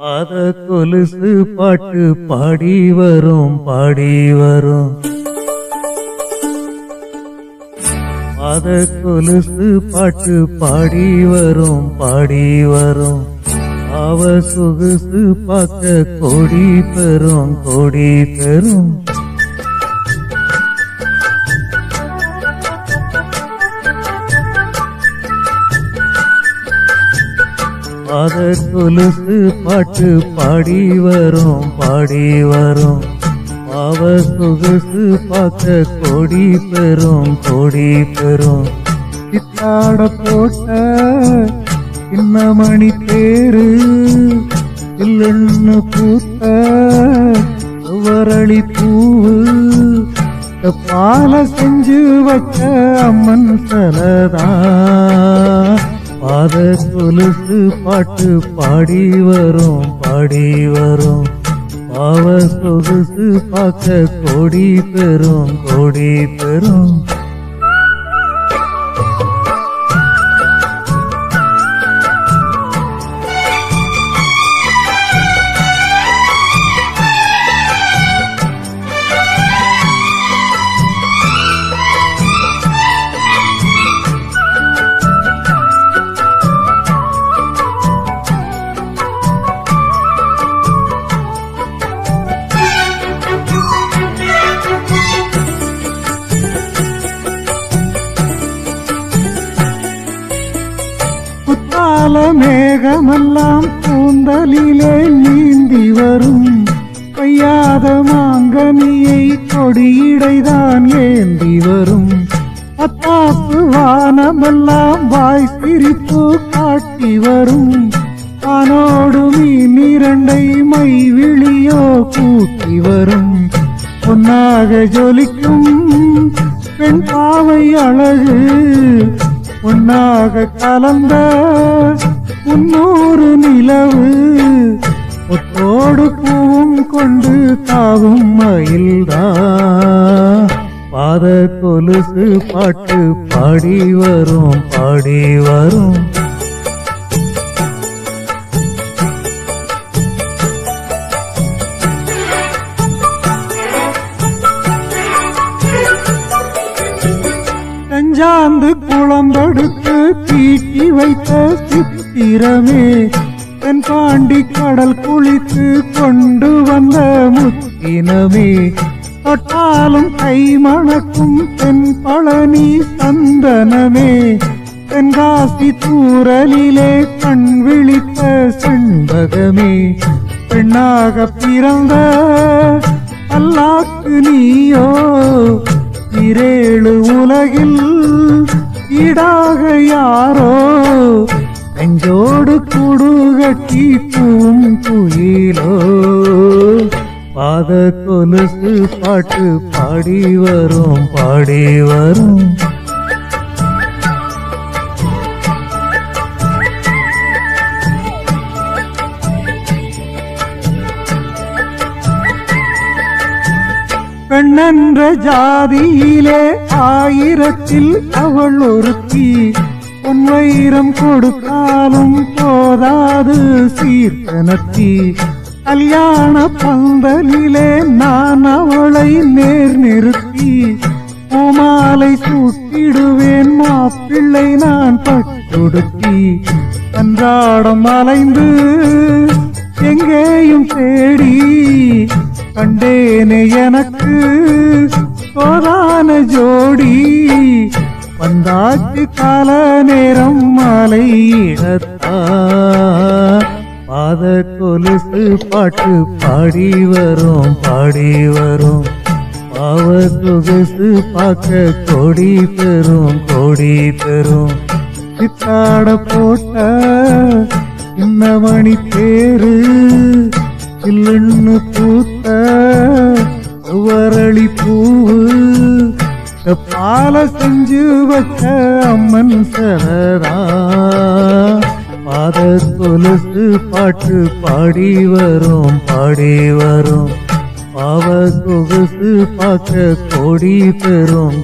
அத கொலுசு பாட்டு பாடி வரும் அத கொலுசு பாட்டு பாடி வரும் அவ சொகுசு பார்க்க கோடி பெறும் அத கொலுசு பாட்டு பாடி வரும் அவ சொகுசு பார்க்க கோடி பெறும் சித்தாட போட்ட சின்னமணி தேரு இல்லன்னு பூத்த வரளி பூவு பால செஞ்சு வச்ச அம்மன் சலதா பாத கொலுசு பாட்டு பாடி வரும் பாவ சொகுசு பார்க்க கோடி பெறும் மேகமெல்லாம் கூந்தலிலே நீந்தி வரும் பெய்யாத மாங்கனியை கொடியிடைதான் ஏந்தி வரும் அத்தாப்பு வானமெல்லாம் வாய் சிரிப்பு காட்டி வரும் ஆனோடு மீன் இரண்டை மை விழியோ கூட்டி வரும் பொன்னாக ஜொலிக்கும் பெண் பாவை அழகு பொன்னாக கலந்த 300 நிலவு ஒத்தோடு பூவும் கொண்டு தாவும் மயில்தா பாத கொலுசு பாட்டு பாடி வரும் தஞ்சாந்து குளம்படுத்து தீட்டி வைத்த சித்திரமே தென் பாண்டி கடல் குளித்து கொண்டு வந்த முத்தினமே தொட்டாலும் கை மணக்கும் தென் பழனி சந்தனமே தென்காசி தூரலிலே கண் விழித்த செண்பகமே பெண்ணாக பிறந்த அல்லாக்கு நீயோ 7 உலகில் ஈடாக யாரோ நெஞ்சோடு கூடுகட்டி பூம் குயிலோ பாத கொலுசு பாட்டு பாடி வரும் பெண்ணென்ற ஜாதியிலே 1000ல் அவள் ஒருத்தி பொன் வைரம் கொடுத்தாலும் போதாது சீர்கனத்தி கல்யாண பந்தலிலே நான் அவளை நேர் நிறுத்தி பூமாலை சூட்டிடுவேன் மாப்பிள்ளை நான் பட்டுடுத்தி அன்றாடம் அலைந்து எங்கேயும் தேடி கண்டேனே எனக்கு தோதான ஜோடி வந்தாச்சு கால நேரம் மாலையிடத்தா பாத கொலுசு பாட்டு பாடி வரும் பாவ சொகுசு பார்க்க கோடி பெறும் சித்தாட போட்ட இன்னமணி தேரு இல்லன்னு பூத்த வரளி பூவு பால செஞ்சு வச்ச அம்மன் சரதா பாத கொலுசு பாட்டு பாடி வரும் பாவ சொகுசு பார்க்க கோடி பெறும்